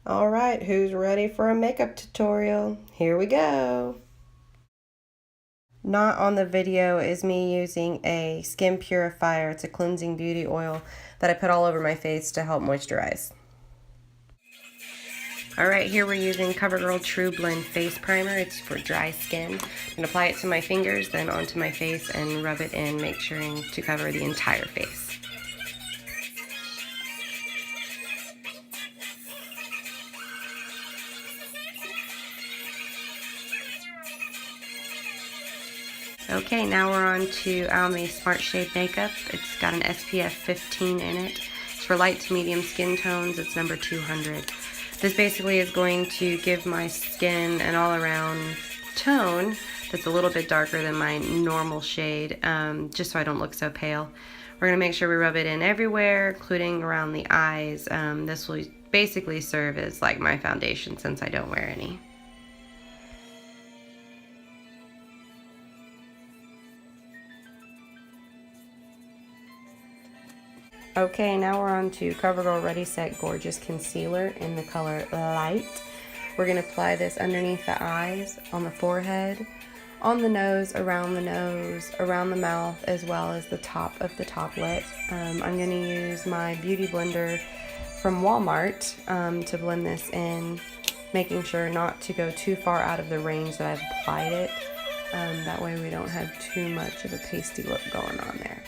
Alright, who's ready for a makeup tutorial? Here we go! Not on the video is me using a skin purifier. It's a cleansing beauty oil that I put all over my face to help moisturize. Alright, here we're using CoverGirl True Blend Face Primer. It's for dry skin. I'm going to apply it to my fingers, then onto my face and rub it in, make sure to cover the entire face. Okay, now we're on to Almay Smart Shade Makeup. It's got an SPF 15 in it. It's for light to medium skin tones. It's number 200. This basically is going to give my skin an all-around tone that's a little bit darker than my normal shade, just so I don't look so pale. We're going to make sure we rub it in everywhere, including around the eyes. This will basically serve as like my foundation since I don't wear any. Okay, now we're on to CoverGirl Ready Set Gorgeous Concealer in the color Light. We're going to apply this underneath the eyes, on the forehead, on the nose, around the mouth, as well as the top of the top lip. I'm going to use my Beauty Blender from Walmart to blend this in, making sure not to go too far out of the range that I've applied it. That way we don't have too much of a pasty look going on there.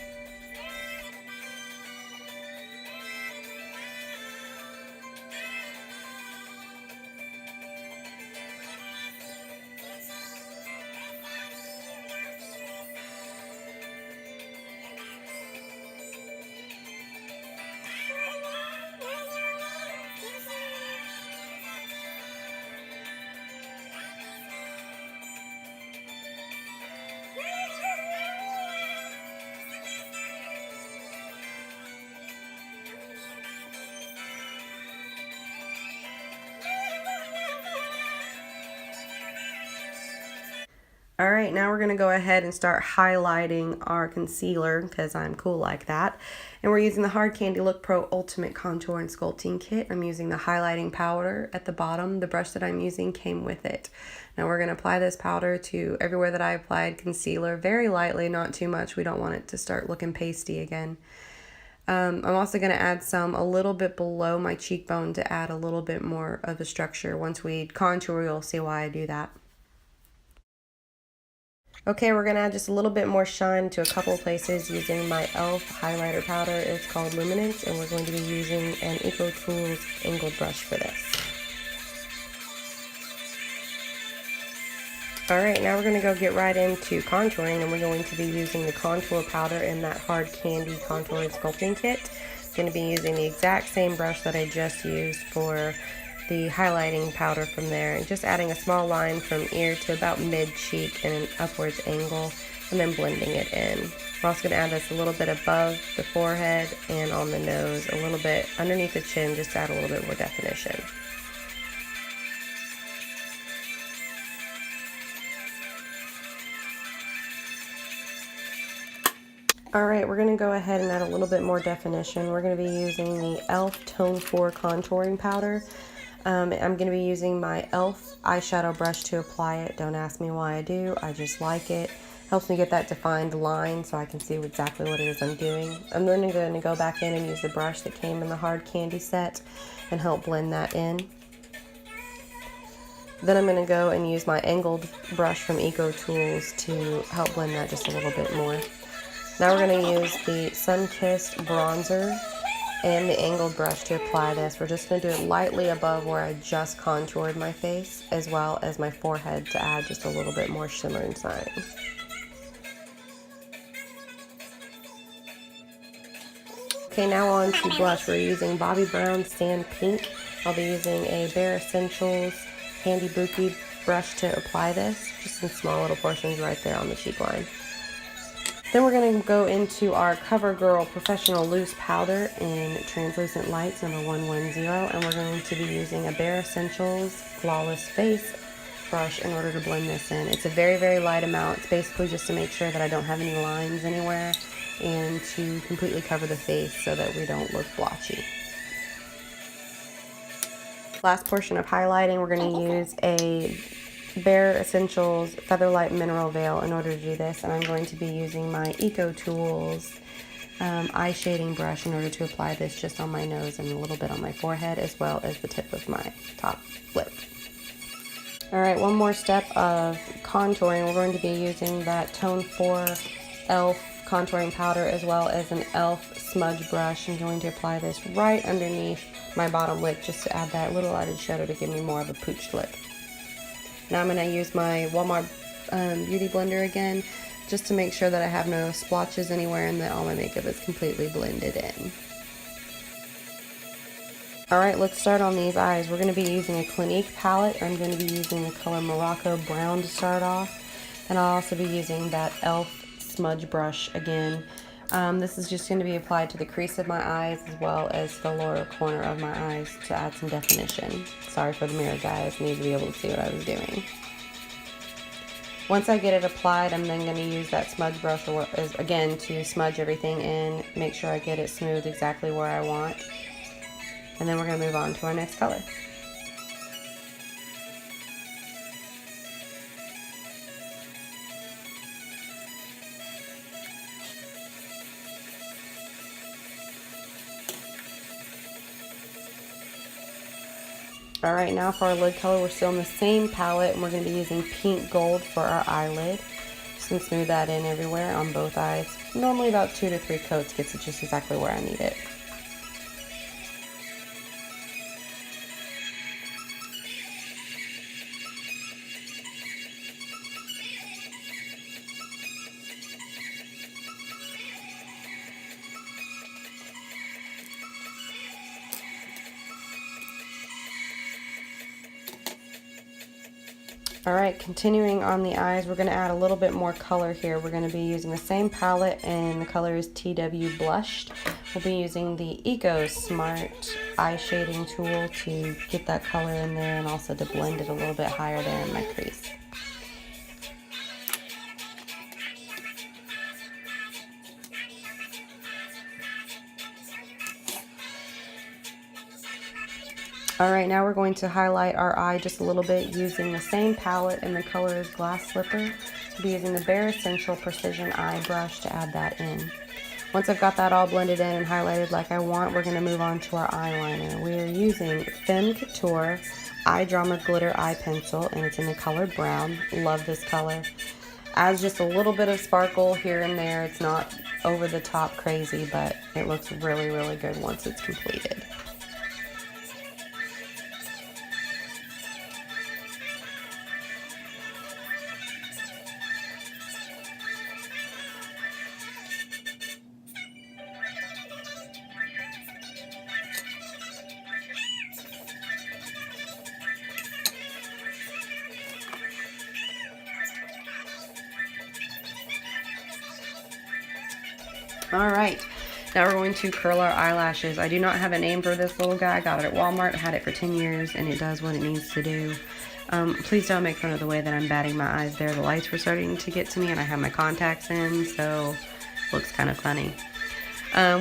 Alright, now we're going to go ahead and start highlighting our concealer because I'm cool like that. And we're using the Hard Candy Look Pro Ultimate Contour and Sculpting Kit. I'm using the highlighting powder at the bottom. The brush that I'm using came with it. Now we're going to apply this powder to everywhere that I applied concealer, very lightly, not too much. We don't want it to start looking pasty again. I'm also going to add some a little bit below my cheekbone to add a little bit more of a structure. Once we contour, you'll see why I do that. Okay, we're going to add just a little bit more shine to a couple of places using my e.l.f. highlighter powder. It's called Luminance, and we're going to be using an Eco Tools angled brush for this. Alright, now we're going to go get right into contouring, and we're going to be using the contour powder in that Hard Candy Contour and Sculpting Kit. I'm going to be using the exact same brush that I just used for the highlighting powder from there, and just adding a small line from ear to about mid-cheek in an upwards angle, and then blending it in. We're also going to add this a little bit above the forehead and on the nose, a little bit underneath the chin, just to add a little bit more definition. Alright, we're going to go ahead and add a little bit more definition. We're going to be using the e.l.f. Tone 4 contouring powder. I'm going to be using my e.l.f. eyeshadow brush to apply it. Don't ask me why I do, I just like it. Helps me get that defined line so I can see exactly what it is I'm doing. I'm then going to go back in and use the brush that came in the Hard Candy set and help blend that in. Then I'm going to go and use my angled brush from Eco Tools to help blend that just a little bit more. Now we're going to use the Sun-Kissed bronzer and the angled brush to apply this. We're just going to do it lightly above where I just contoured my face, as well as my forehead, to add just a little bit more shimmer and shine. Okay, now on to blush. We're using Bobbi Brown Sand Pink. I'll be using a Bare Essentials Handy Buki brush to apply this, just in small little portions right there on the cheek line. Then we're going to go into our CoverGirl Professional Loose Powder in Translucent Lights number 110, and we're going to be using a Bare Essentials Flawless Face brush in order to blend this in. It's a very, very light amount. It's basically just to make sure that I don't have any lines anywhere and to completely cover the face so that we don't look blotchy. Last portion of highlighting, we're going to use a Bare Essentials Featherlight Mineral Veil in order to do this, and I'm going to be using my Eco Tools eye shading brush in order to apply this just on my nose and a little bit on my forehead, as well as the tip of my top lip. Alright, one more step of contouring. We're going to be using that Tone 4 e.l.f. contouring powder as well as an e.l.f. smudge brush. I'm going to apply this right underneath my bottom lip just to add that little added shadow to give me more of a pooched lip. Now I'm going to use my Walmart Beauty Blender again just to make sure that I have no splotches anywhere and that all my makeup is completely blended in. Alright, let's start on these eyes. We're going to be using a Clinique palette. I'm going to be using the color Morocco Brown to start off. And I'll also be using that e.l.f. smudge brush again. This is just going to be applied to the crease of my eyes as well as the lower corner of my eyes to add some definition. Sorry for the mirror, guys. I need to be able to see what I was doing. Once I get it applied, I'm then going to use that smudge brush again to smudge everything in, make sure I get it smooth exactly where I want. And then we're going to move on to our next color. All right, now for our lid color, we're still in the same palette, and we're going to be using pink gold for our eyelid. Just going to smooth that in everywhere on both eyes. Normally about 2 to 3 coats gets it just exactly where I need it. Alright, continuing on the eyes, we're going to add a little bit more color here. We're going to be using the same palette, and the color is TW Blushed. We'll be using the Eco Smart eye shading tool to get that color in there and also to blend it a little bit higher there in my crease. Alright, now we're going to highlight our eye just a little bit using the same palette, and the color is Glass Slipper. We'll be using the Bare Essential Precision Eye Brush to add that in. Once I've got that all blended in and highlighted like I want, we're going to move on to our eyeliner. We are using Femme Couture Eye Drama Glitter Eye Pencil, and it's in the color Brown. Love this color. Adds just a little bit of sparkle here and there. It's not over the top crazy, but it looks really, really good once it's completed. Alright, now we're going to curl our eyelashes. I do not have a name for this little guy. I got it at Walmart, had it for 10 years, and it does what it needs to do. Please don't make fun of the way that I'm batting my eyes there. The lights were starting to get to me, and I have my contacts in, so it looks kind of funny.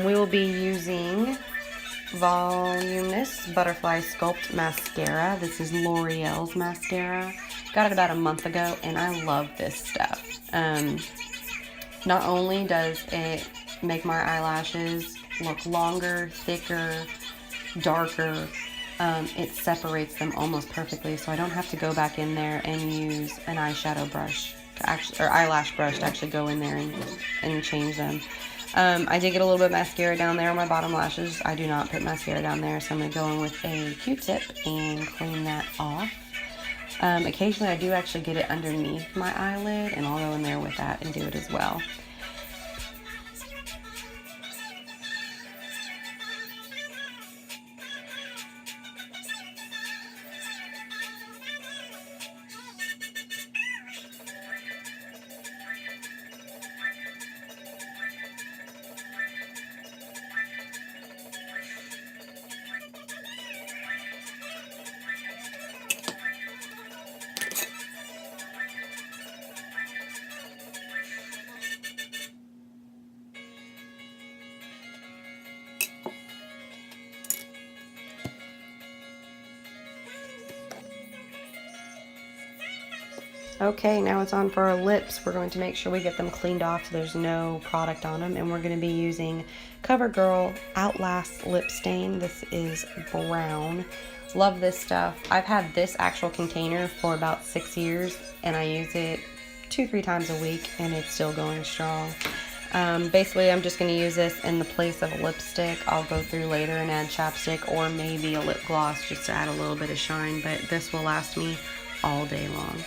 We will be using Voluminous Butterfly Sculpt Mascara. This is L'Oreal's mascara. Got it about a month ago, and I love this stuff. Not only does it make my eyelashes look longer, thicker, darker, it separates them almost perfectly, so I don't have to go back in there and use an eyeshadow brush to actually, or eyelash brush to actually go in there and change them. I did get a little bit of mascara down there on my bottom lashes. I do not put mascara down there, so I'm going to go in with a Q-tip and clean that off. Occasionally I do actually get it underneath my eyelid, and I'll go in there with that and do it as well. Okay, now it's on for our lips. We're going to make sure we get them cleaned off so there's no product on them. And we're going to be using CoverGirl Outlast Lip Stain. This is brown. Love this stuff. I've had this actual container for about 6 years, and I use it 2-3 times a week, and it's still going strong. Basically, I'm just going to use this in the place of a lipstick. I'll go through later and add chapstick or maybe a lip gloss just to add a little bit of shine, but this will last me all day long.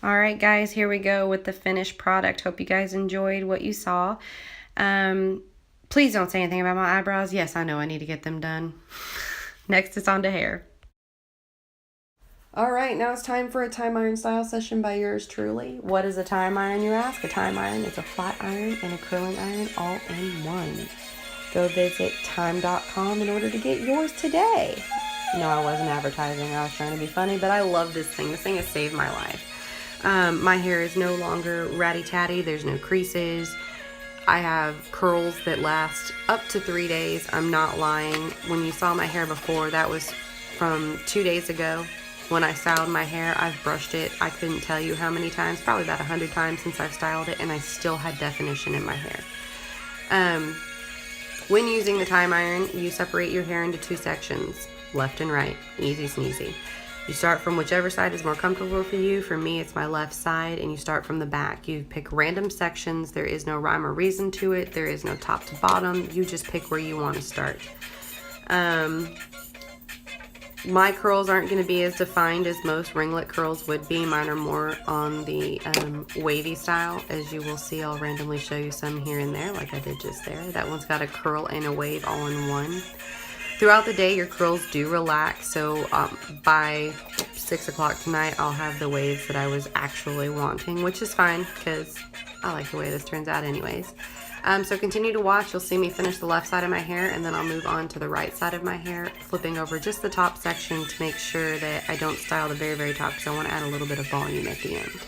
Alright guys, here we go with the finished product. Hope you guys enjoyed what you saw. Please don't say anything about my eyebrows. Yes, I know I need to get them done. Next it's on to hair. Alright, now it's time for a time iron style session by yours truly. What is a time iron, you ask? A time iron is a flat iron and a curling iron all in one. Go visit time.com in order to get yours today. No, I wasn't advertising. I was trying to be funny, but I love this thing. This thing has saved my life. My hair is no longer ratty-tatty. There's no creases. I have curls that last up to 3 days. I'm not lying. When you saw my hair before, that was from 2 days ago. When I styled my hair, I've brushed it. I couldn't tell you how many times, probably about 100 times since I've styled it, and I still had definition in my hair. When using the time iron, you separate your hair into 2 sections, left and right, easy sneezy. You start from whichever side is more comfortable for you. For me, it's my left side, and you start from the back. You pick random sections. There is no rhyme or reason to it. There is no top to bottom. You just pick where you want to start. My curls aren't going to be as defined as most ringlet curls would be. Mine are more on the wavy style. As you will see, I'll randomly show you some here and there like I did just there. That one's got a curl and a wave all in one. Throughout the day, your curls do relax, so by 6 o'clock tonight, I'll have the waves that I was actually wanting, which is fine because I like the way this turns out anyways. So continue to watch. You'll see me finish the left side of my hair, and then I'll move on to the right side of my hair, flipping over just the top section to make sure that I don't style the very, very top because I want to add a little bit of volume at the end.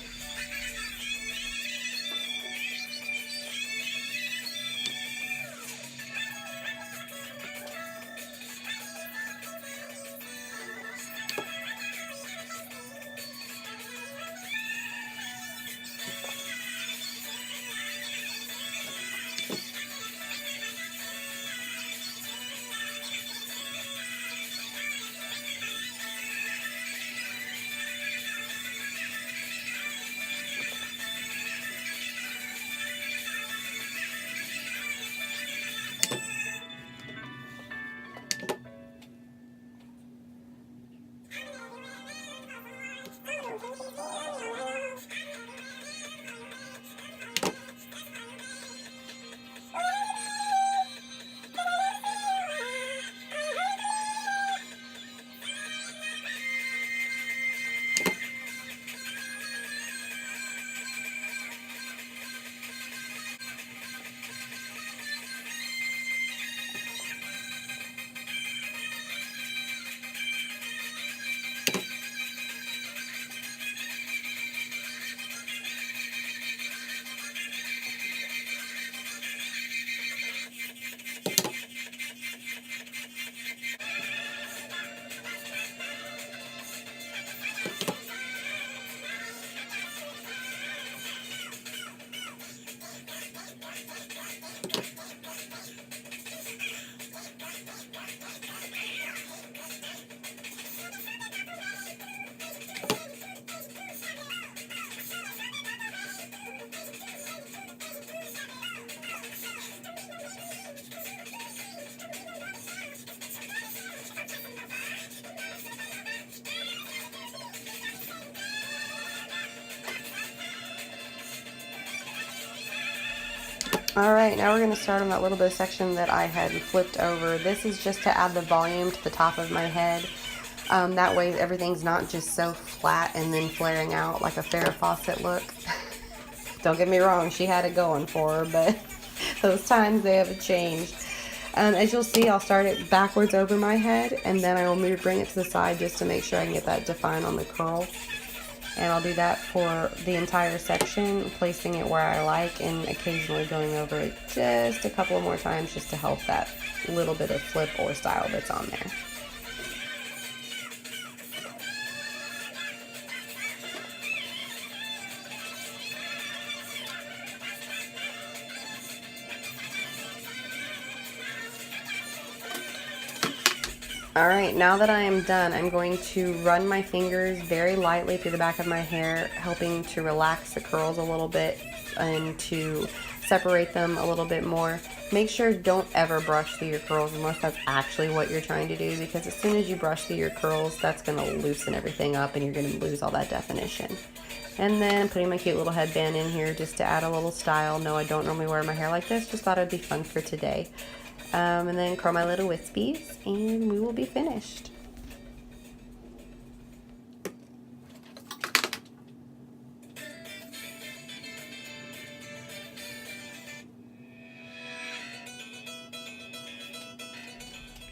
Alright, now we're going to start on that little bit of section that I had flipped over. This is just to add the volume to the top of my head. That way everything's not just so flat and then flaring out like a Farrah Fawcett look. Don't get me wrong, she had it going for her, but those times they haven't changed. As you'll see, I'll start it backwards over my head, and then I will bring it to the side just to make sure I can get that defined on the curl. And I'll do that for the entire section, placing it where I like and occasionally going over it just a couple of more times just to help that little bit of flip or style that's on there. All right, now that I am done, I'm going to run my fingers very lightly through the back of my hair, helping to relax the curls a little bit and to separate them a little bit more. Make sure don't ever brush through your curls unless that's actually what you're trying to do, because as soon as you brush through your curls, that's going to loosen everything up and you're going to lose all that definition. And then putting my cute little headband in here just to add a little style. No, I don't normally wear my hair like this, just thought it'd be fun for today. And then curl my little wispies and we will be finished.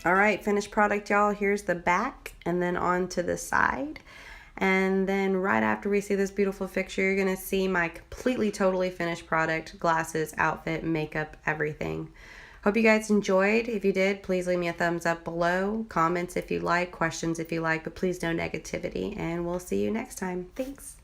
All right, finished product, y'all. Here's the back and then on to the side. And then right after we see this beautiful fixture, you're gonna see my completely, totally finished product, glasses, outfit, makeup, everything. Hope you guys enjoyed. If you did, please leave me a thumbs up below. Comments if you like, questions if you like, but please no negativity. And we'll see you next time. Thanks.